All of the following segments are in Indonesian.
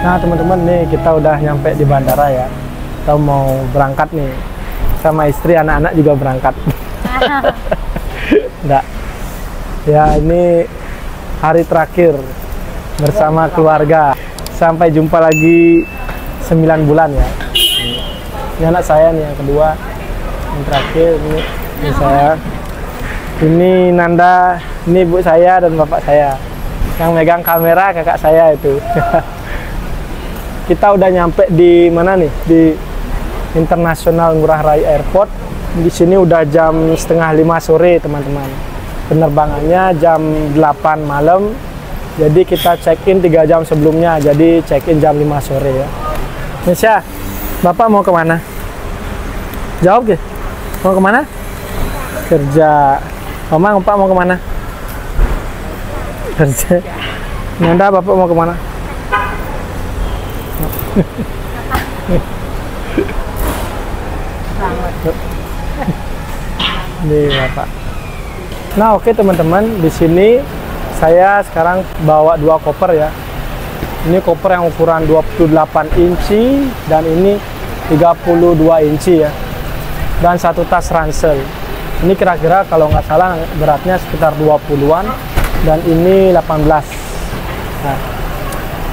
Nah teman-teman, nih kita udah nyampe di bandara ya. Kita mau berangkat nih. Sama istri, anak-anak juga berangkat. Enggak. Ya ini hari terakhir bersama keluarga. Sampai jumpa lagi 9 bulan ya. Ini anak saya nih yang kedua. Yang terakhir ini saya. Ini Nanda, ini ibu saya dan bapak saya. Yang megang kamera kakak saya itu. Kita udah nyampe di mana nih? Di International Ngurah Rai Airport. Di sini udah jam setengah 5 sore teman-teman. Penerbangannya jam 8 malam. Jadi kita check-in 3 jam sebelumnya. Jadi check-in jam 5 sore ya. Misha, bapak mau kemana? Jawab ke? Mau kemana? Kerja. Mama, bapak mau kemana? Kerja. Nanda, bapak mau kemana? Nih bapak. Nah oke teman-teman, di sini saya sekarang bawa 2 koper ya. Ini koper yang ukuran 28 inci dan ini 32 inci ya. Dan 1 tas ransel. Ini kira-kira kalau nggak salah beratnya sekitar 20-an dan ini 18. Nah,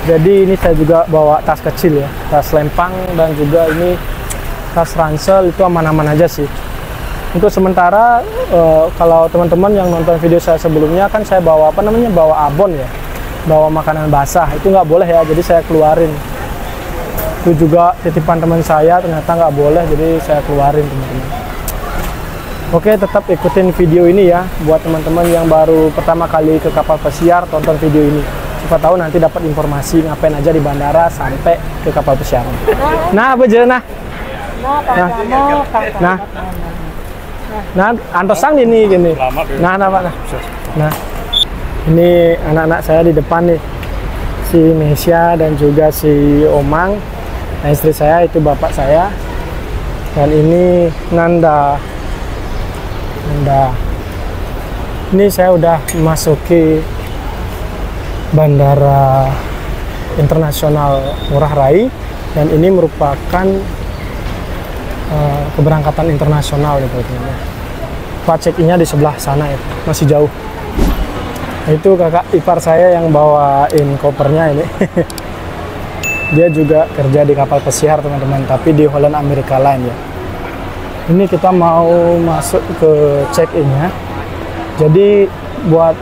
jadi ini saya juga bawa tas kecil ya, tas lempang dan juga ini tas ransel, itu aman-aman aja sih. Untuk sementara kalau teman-teman yang nonton video saya sebelumnya kan saya bawa bawa abon ya, bawa makanan basah, itu nggak boleh ya, jadi saya keluarin. Itu juga titipan teman saya ternyata nggak boleh, jadi saya keluarin teman-teman. Oke, tetap ikutin video ini ya. Buat teman-teman yang baru pertama kali ke kapal pesiar, tonton video ini. Siapa tahu nanti dapat informasi ngapain aja di bandara sampai ke kapal pesiar. Nah, apa aja nah? Nah, antosang ini gini. Nah, ini anak-anak saya di depan nih. Si Mesia dan juga si Omang. Nah, istri saya itu bapak saya. Dan ini Nanda. Ini saya udah memasuki Bandara Internasional Ngurah Rai dan ini merupakan keberangkatan internasional gitu teman-teman. Pak check-in-nya di sebelah sana ya, masih jauh. Nah, itu kakak ipar saya yang bawain kopernya ini. Dia juga kerja di kapal pesiar teman-teman, tapi di Holland America Line ya. Ini kita mau masuk ke check-in-nya. Jadi buat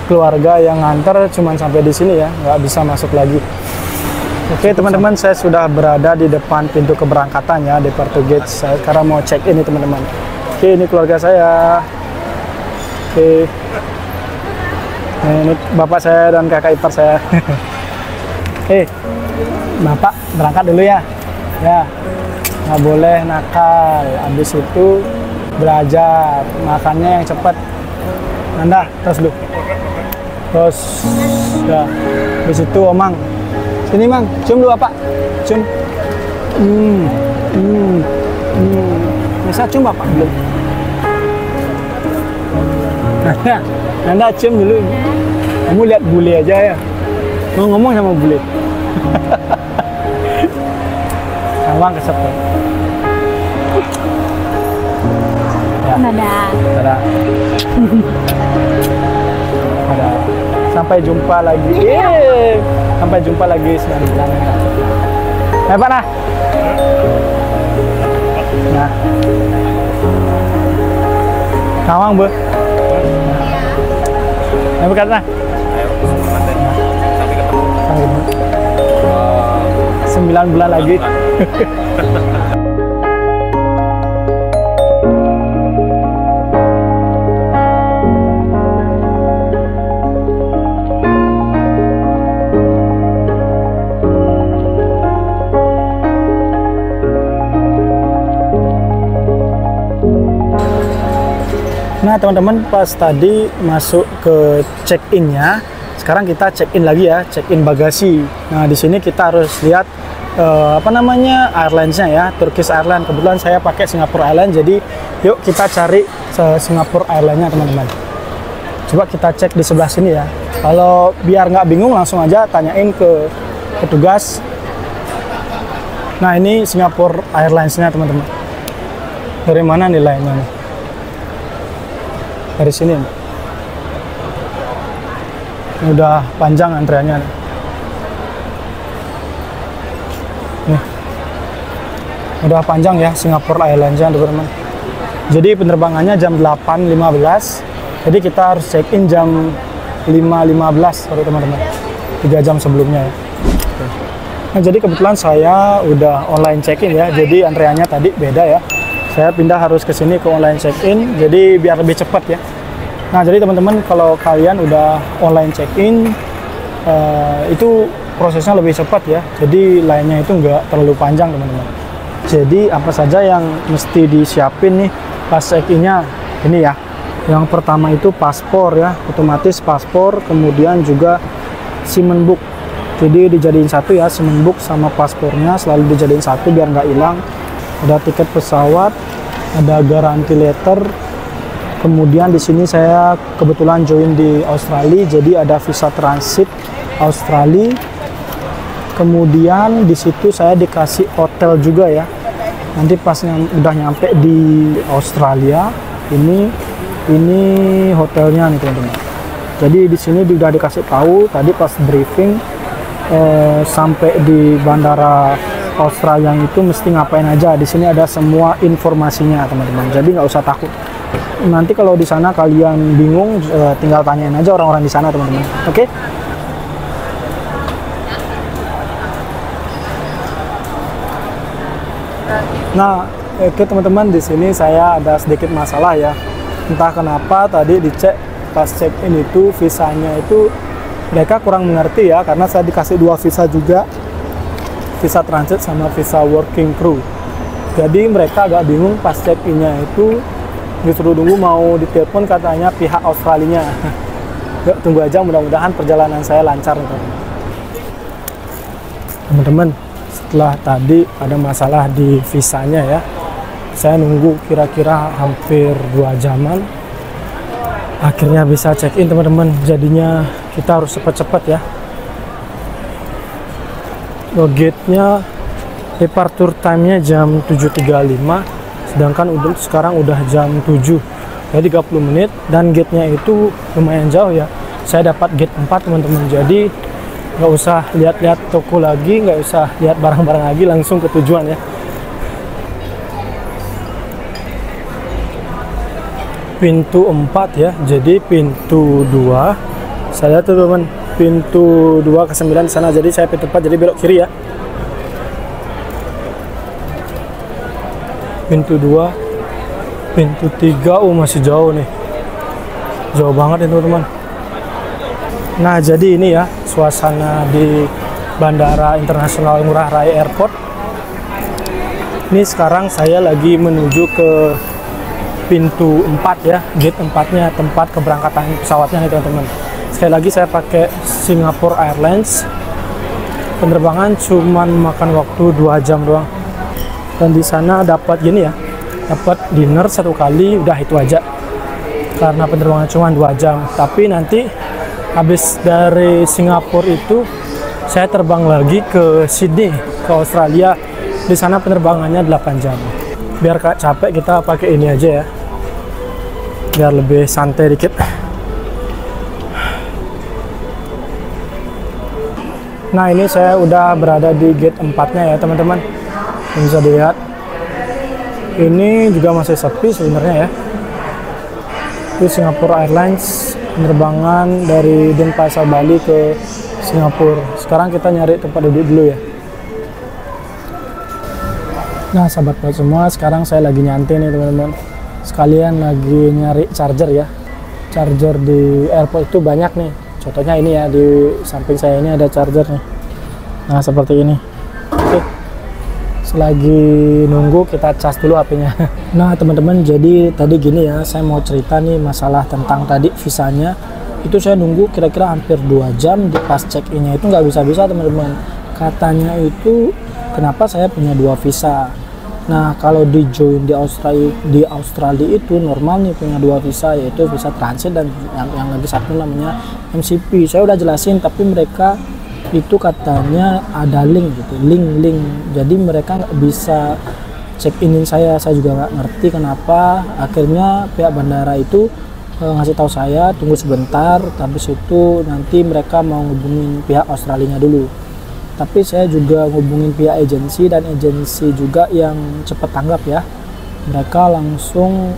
keluarga yang nganter cuman sampai di sini ya, nggak bisa masuk lagi. Oke teman-teman, saya sudah berada di depan pintu keberangkatan ya, departure gate. Saya sekarang mau check-in nih teman-teman. Oke, ini keluarga saya. Oke. Nah, ini bapak saya dan kakak ipar saya. Bapak berangkat dulu ya. Ya. Nggak boleh nakal, habis itu belajar, makannya yang cepat. Nanda, terus dulu. Terus, ya. Habis itu Omang. Sini Mang, cium dulu Bapak. Cium. Bisa cium Bapak belum? Nanda cium dulu. Kamu lihat bule aja ya. Mau ngomong sama bule. Omang kesepet. Ya. Dadah. Sampai jumpa lagi. Sampai jumpa lagi selanjutnya. Pak nah. Nah. Kawang bu. Nah. Bukan nah. Sampai ketemu. 9 bulan lagi. Nah teman-teman, pas tadi masuk ke check-in-nya, sekarang kita check-in lagi ya, check-in bagasi. Nah di sini kita harus lihat airlines-nya ya, Turkish Airlines. Kebetulan saya pakai Singapore Airlines, jadi yuk kita cari Singapore Airlines-nya teman-teman. Coba kita cek di sebelah sini ya. Kalau biar nggak bingung langsung aja tanyain ke petugas. Nah, ini Singapore Airlines-nya teman-teman. Dari mana nih lainnya nih? Dari sini nih. Ini udah panjang antreannya nih. Nih. Udah panjang ya Singapore Airlines-nya teman-teman. Jadi penerbangannya jam 8.15. Jadi kita harus check-in jam 5.15 sorry teman-teman. 3 jam sebelumnya ya. Nah, jadi kebetulan saya udah online check-in ya. Jadi antreannya tadi beda ya. Saya pindah harus ke sini ke online check-in. Jadi biar lebih cepat ya. Nah, jadi teman-teman kalau kalian udah online check-in itu prosesnya lebih cepat ya. Jadi lainnya itu nggak terlalu panjang teman-teman. Jadi apa saja yang mesti disiapin nih pas check-innya ini ya. Yang pertama itu paspor ya, otomatis paspor, kemudian juga Simen Book. Jadi dijadiin satu ya, Simen Book sama paspornya selalu dijadiin satu biar nggak hilang. Ada tiket pesawat, ada garansi letter. Kemudian di sini saya kebetulan join di Australia, jadi ada visa transit Australia. Kemudian di situ saya dikasih hotel juga ya. Nanti pas udah nyampe di Australia, ini hotelnya nih teman-teman. Jadi di sini udah dikasih tahu tadi pas briefing sampai di bandara Australia itu mesti ngapain aja. Di sini ada semua informasinya teman-teman. Jadi nggak usah takut. Nanti kalau di sana kalian bingung, tinggal tanyain aja orang-orang di sana teman-teman. Oke? Nah, oke teman-teman, di sini saya ada sedikit masalah ya. Entah kenapa tadi dicek pas check-in itu visanya itu mereka kurang mengerti ya, karena saya dikasih dua visa juga, visa transit sama visa working crew. Jadi mereka agak bingung pas check-innya itu disuruh tunggu mau ditelepon katanya pihak Australia-nya. Yuk tunggu aja, mudah-mudahan perjalanan saya lancar teman-teman. Setelah tadi ada masalah di visanya ya, saya nunggu kira-kira hampir 2 jaman. Akhirnya bisa check-in teman-teman. Jadinya kita harus cepat-cepat ya. Gate-nya departure time-nya jam 7.35, sedangkan sekarang udah jam 7, jadi 30 menit. Dan gate-nya itu lumayan jauh ya. Saya dapat gate 4 teman-teman. Jadi nggak usah lihat-lihat toko lagi, nggak usah lihat barang-barang lagi, langsung ke tujuan ya. Pintu 4 ya, jadi pintu 2 saya tuh teman, pintu 2 ke 9 di sana. Jadi saya pintu 4, jadi belok kiri ya. Pintu 2, pintu 3, masih jauh nih, jauh banget ya teman-teman. Nah, jadi ini ya suasana di Bandara Internasional Ngurah Rai Airport. Ini sekarang saya lagi menuju ke pintu 4 ya, gate 4-nya, tempat keberangkatan pesawatnya nih teman-teman. Sekali lagi saya pakai Singapore Airlines. Penerbangan cuman makan waktu 2 jam doang. Dan di sana dapat gini ya, dapat dinner 1 kali, udah itu aja. Karena penerbangan cuma 2 jam. Tapi nanti habis dari Singapura itu saya terbang lagi ke Sydney, ke Australia. Di sana penerbangannya 8 jam. Biar gak capek kita pakai ini aja ya, biar lebih santai dikit. Nah, ini saya udah berada di gate 4-nya ya teman-teman. Bisa dilihat ini juga masih sepi sebenarnya ya. Itu Singapore Airlines, penerbangan dari Denpasar Bali ke Singapura. Sekarang kita nyari tempat duduk dulu ya. Nah, sahabat semua, sekarang saya lagi nyantai nih teman-teman. Sekalian lagi nyari charger ya. Charger di airport itu banyak nih. Contohnya ini ya, di samping saya ini ada charger nih. Nah, seperti ini. Oke. Selagi nunggu kita cas dulu HP-nya. Nah, teman-teman, jadi tadi gini ya, saya mau cerita nih masalah tentang tadi visanya. Itu saya nunggu kira-kira hampir 2 jam di pas check-in-nya itu nggak bisa-bisa teman-teman. Katanya itu kenapa saya punya 2 visa. Nah, kalau di join di Australia itu normal nih punya 2 visa, yaitu visa transit dan yang lagi satu namanya MCP. Saya udah jelasin, tapi mereka itu katanya ada link gitu, link. Jadi mereka nggak bisa check inin saya juga nggak ngerti kenapa. Akhirnya pihak bandara itu ngasih tahu saya tunggu sebentar, habis itu nanti mereka mau ngubungin pihak Australia dulu. Tapi saya juga ngubungin pihak agensi, dan agensi juga yang cepat tanggap ya. Mereka langsung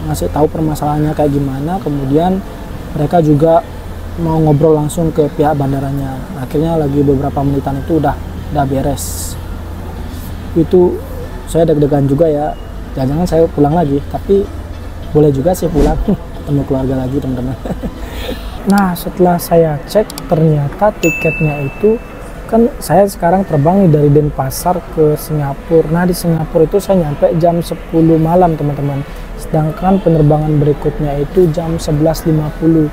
ngasih tahu permasalahannya kayak gimana, kemudian mereka juga mau ngobrol langsung ke pihak bandaranya. Akhirnya lagi beberapa menitan itu udah beres. Itu saya deg-degan juga ya, jangan-jangan saya pulang lagi, tapi boleh juga sih pulang ketemu keluarga lagi teman-teman. Nah setelah saya cek, ternyata tiketnya itu kan saya sekarang terbang dari Denpasar ke Singapura. Nah di Singapura itu saya nyampe jam 10 malam teman-teman, sedangkan penerbangan berikutnya itu jam 11.50.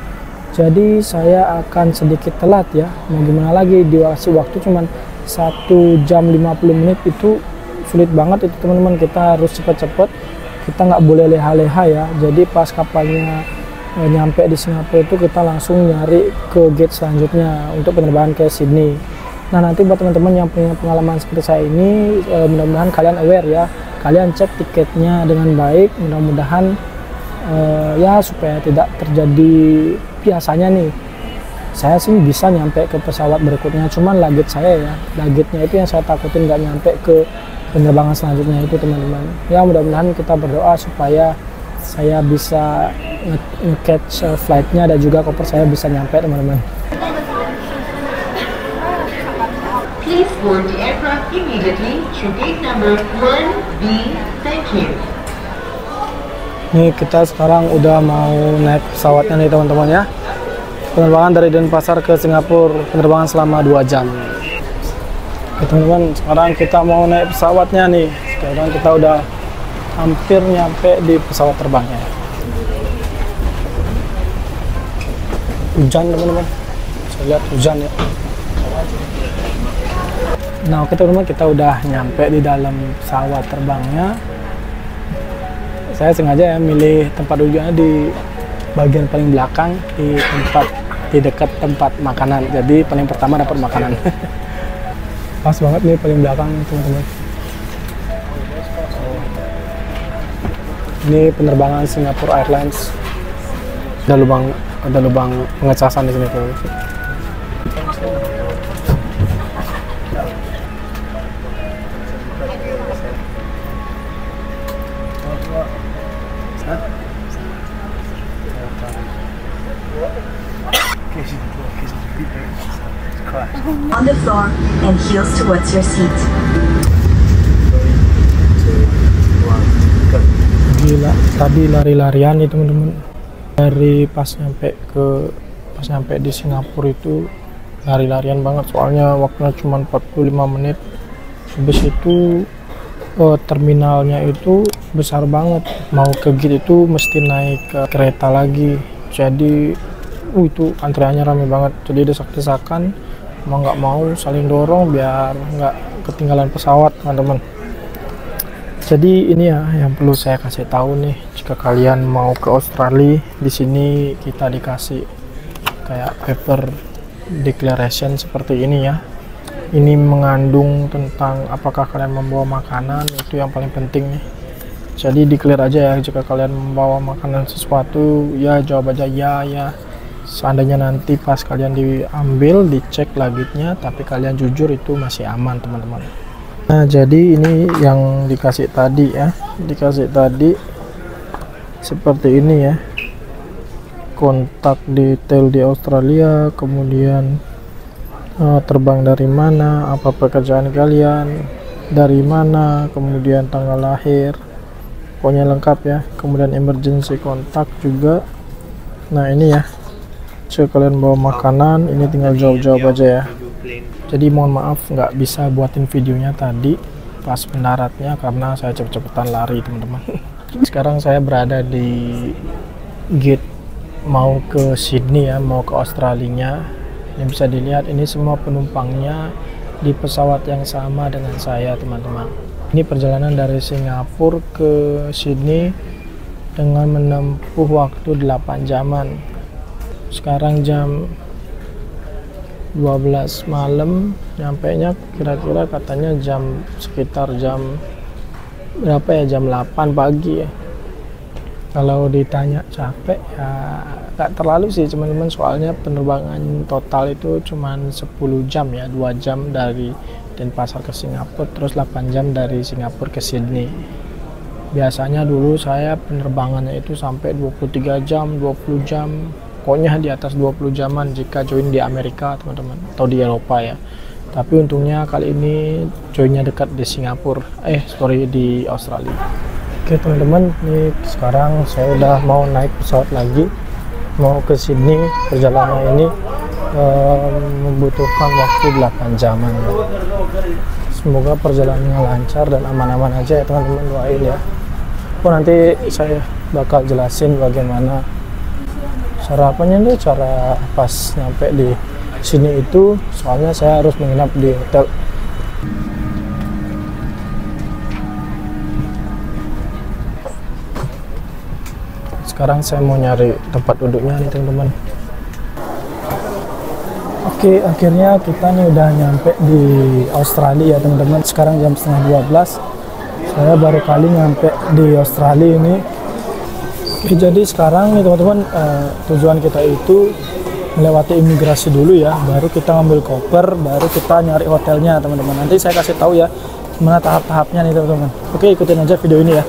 Jadi saya akan sedikit telat ya, mau gimana lagi, durasi waktu cuman 1 jam 50 menit, itu sulit banget itu teman-teman. Kita harus cepet-cepet, kita nggak boleh leha-leha ya. Jadi pas kapalnya nyampe di Singapura itu kita langsung nyari ke gate selanjutnya untuk penerbangan ke Sydney. Nah nanti buat teman-teman yang punya pengalaman seperti saya ini, mudah-mudahan kalian aware ya, kalian cek tiketnya dengan baik, mudah-mudahan ya supaya tidak terjadi. Biasanya nih saya sih bisa nyampe ke pesawat berikutnya, cuman luggage saya ya, luggage-nya itu yang saya takutin nggak nyampe ke penerbangan selanjutnya itu teman-teman. Ya mudah-mudahan kita berdoa supaya saya bisa nge-catch flight-nya dan juga koper saya bisa nyampe teman-teman. Please board the aircraft immediately through gate number 1B. Thank you. Nih kita sekarang udah mau naik pesawatnya nih teman-teman ya. Penerbangan dari Denpasar ke Singapura, penerbangan selama 2 jam. Oke teman-teman, sekarang kita mau naik pesawatnya nih. Sekarang kita udah hampir nyampe di pesawat terbangnya. Hujan teman-teman, saya lihat hujan ya. Nah oke teman-teman, kita udah nyampe di dalam pesawat terbangnya. Saya sengaja ya milih tempat duduknya di bagian paling belakang, di dekat tempat makanan. Jadi paling pertama dapat makanan. Pas banget nih paling belakang teman-teman. Ini penerbangan Singapore Airlines. Ada lubang pengecasan di sini tuh. On the floor and heels towards your seat. Gila, tadi lari-larian nih teman-teman. Dari pas nyampe di Singapura itu lari-larian banget, soalnya waktunya cuma 45 menit. Habis itu terminalnya itu besar banget, mau ke gate itu mesti naik ke kereta lagi. Jadi itu antriannya rame banget, jadi desak-desakan, mau nggak mau saling dorong biar nggak ketinggalan pesawat teman-teman. Jadi ini ya yang perlu saya kasih tahu nih, jika kalian mau ke Australia, di sini kita dikasih kayak paper declaration seperti ini ya. Ini mengandung tentang apakah kalian membawa makanan, itu yang paling penting nih. Jadi declare aja ya, jika kalian membawa makanan sesuatu ya jawab aja ya. Seandainya nanti pas kalian diambil, dicek luggage-nya, tapi kalian jujur, itu masih aman teman-teman. Nah jadi ini yang dikasih tadi ya, seperti ini ya, kontak detail di Australia, kemudian terbang dari mana, apa pekerjaan kalian, dari mana, kemudian tanggal lahir, pokoknya lengkap ya. Kemudian emergency kontak juga. Nah ini ya, jika kalian bawa makanan, ini tinggal jawab-jawab aja ya. Jadi mohon maaf nggak bisa buatin videonya tadi pas mendaratnya karena saya cepet-cepetan lari teman-teman. Sekarang saya berada di gate mau ke Sydney ya, mau ke Australia. Ini bisa dilihat, ini semua penumpangnya di pesawat yang sama dengan saya teman-teman. Ini perjalanan dari Singapura ke Sydney dengan menempuh waktu 8 jaman. Sekarang jam 12 malam, nyampenya kira-kira katanya sekitar jam berapa ya, jam 8 pagi ya. Kalau ditanya capek ya nggak terlalu sih teman-teman, soalnya penerbangan total itu cuman 10 jam ya, 2 jam dari Denpasar ke Singapura, terus 8 jam dari Singapura ke Sydney. Biasanya dulu saya penerbangannya itu sampai 23 jam, 20 jam, pokoknya di atas 20 jaman jika join di Amerika teman-teman, atau di Eropa ya. Tapi untungnya kali ini joinnya dekat di Singapura, di Australia. Oke teman-teman, ini sekarang saya udah mau naik pesawat lagi, mau ke Sydney. Perjalanan ini membutuhkan waktu 8 jaman ya. Semoga perjalanannya lancar dan aman-aman aja ya teman-teman, doain ya. Nanti saya bakal jelasin bagaimana sarapannya tuh, cara pas nyampe di sini itu, soalnya saya harus menginap di hotel. Sekarang saya mau nyari tempat duduknya nih teman-teman. Oke, akhirnya kita nih udah nyampe di Australia ya teman-teman. Sekarang jam setengah 12. Saya baru kali nyampe di Australia ini. Oke, jadi sekarang nih teman-teman, tujuan kita itu melewati imigrasi dulu ya, baru kita ngambil koper, baru kita nyari hotelnya teman-teman. Nanti saya kasih tahu ya gimana tahap-tahapnya nih teman-teman. Oke, ikutin aja video ini ya.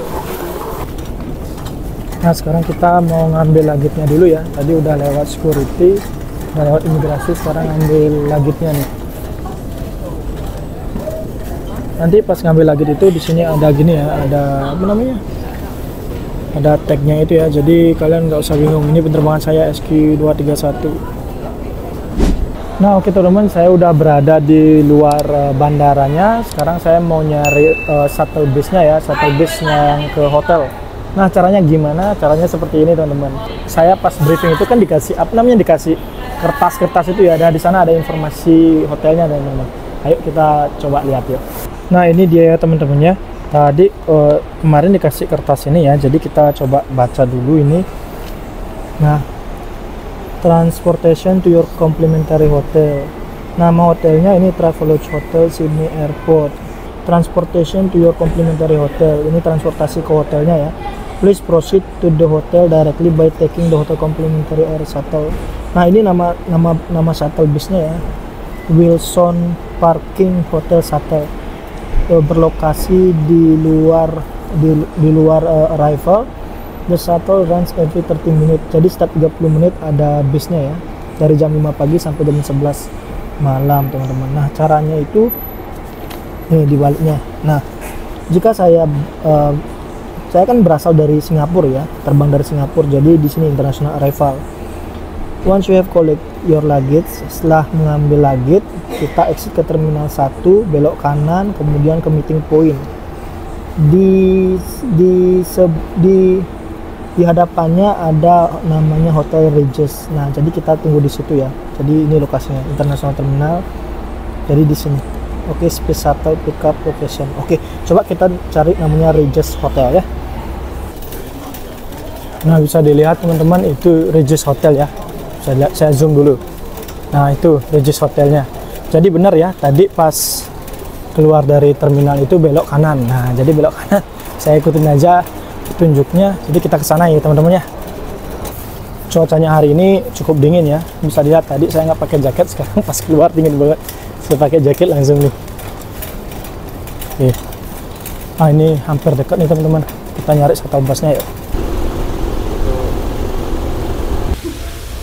Nah, sekarang kita mau ngambil luggetnya dulu ya. Tadi udah lewat security, udah lewat imigrasi, sekarang ngambil luggetnya nih. Nanti pas ngambil lugget itu di sini ada gini ya, ada apa namanya? Ada tagnya itu ya, jadi kalian nggak usah bingung. Ini penerbangan saya SQ231. Nah oke teman-teman, saya udah berada di luar bandaranya. Sekarang saya mau nyari shuttle busnya ya, shuttle busnya yang ke hotel. Nah caranya gimana? Caranya seperti ini teman-teman. Saya pas briefing itu kan dikasih apa namanya, dikasih kertas-kertas itu ya. Nah di sana ada informasi hotelnya teman-teman. Ayo kita coba lihat yuk. Nah ini dia ya teman-teman ya. Tadi kemarin dikasih kertas ini ya, jadi kita coba baca dulu ini. Nah, transportation to your complimentary hotel. Nama hotelnya ini Travelodge Hotel Sydney Airport. Transportation to your complimentary hotel. Ini transportasi ke hotelnya ya. Please proceed to the hotel directly by taking the hotel complimentary air shuttle. Nah ini nama shuttle busnya ya. Wilson Parking Hotel Shuttle. Berlokasi di luar arrival. The shuttle runs every 30 menit. Jadi setiap 30 menit ada busnya ya. Dari jam 5 pagi sampai jam 11 malam teman-teman. Nah caranya itu dibaliknya. Nah jika saya kan berasal dari Singapura ya, terbang dari Singapura. Jadi di sini international arrival. Once you have collect your luggage, setelah mengambil luggage, kita exit ke terminal 1, belok kanan, kemudian ke meeting point. Di hadapannya ada namanya Hotel Regis. Nah, jadi kita tunggu di situ ya. Jadi ini lokasinya, international terminal. Jadi di sini. Oke, space shuttle pickup location. Oke, coba kita cari namanya Regis Hotel ya. Nah, bisa dilihat teman-teman, itu Regis Hotel ya. Saya zoom dulu. Nah itu Regis hotelnya. Jadi benar ya, tadi pas keluar dari terminal itu belok kanan. Nah jadi belok kanan, saya ikutin aja petunjuknya. Jadi kita ke sana ya teman-teman ya. Cuacanya hari ini cukup dingin ya. Bisa lihat tadi saya nggak pakai jaket, sekarang pas keluar dingin banget. Saya pakai jaket langsung nih. Oke. Ah ini hampir dekat nih teman-teman. Kita nyari shuttle busnya yuk.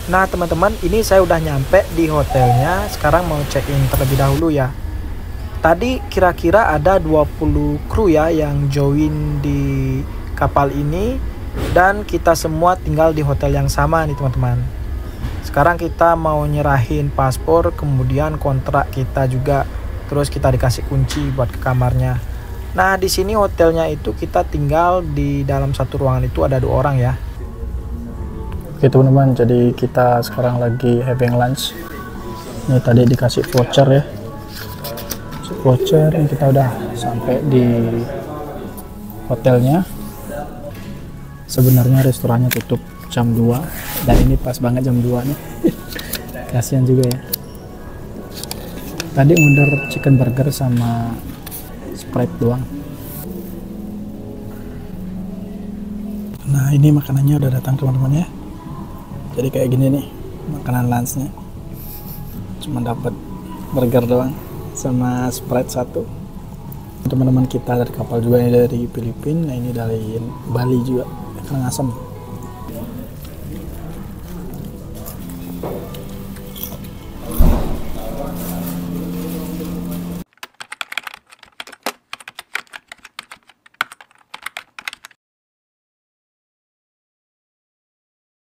Nah teman-teman, ini saya udah nyampe di hotelnya. Sekarang mau check-in terlebih dahulu ya. Tadi kira-kira ada 20 kru ya yang join di kapal ini. Dan kita semua tinggal di hotel yang sama nih teman-teman. Sekarang kita mau nyerahin paspor, kemudian kontrak kita juga. Terus kita dikasih kunci buat ke kamarnya. Nah di sini hotelnya itu kita tinggal di dalam satu ruangan itu ada 2 orang ya. Oke teman-teman, jadi kita sekarang lagi having lunch. Ini tadi dikasih voucher ya. Voucher, kita udah sampai di hotelnya. Sebenarnya restorannya tutup jam 2 dan ini pas banget jam 2 nih. Kasihan juga ya. Tadi order chicken burger sama Sprite doang. Nah ini makanannya udah datang teman-teman ya. Jadi kayak gini nih makanan lunchnya. Cuma dapat burger doang sama Sprite 1. Teman-teman kita dari kapal juga, ini dari Filipina, nah ini dari Bali juga, Karangasem.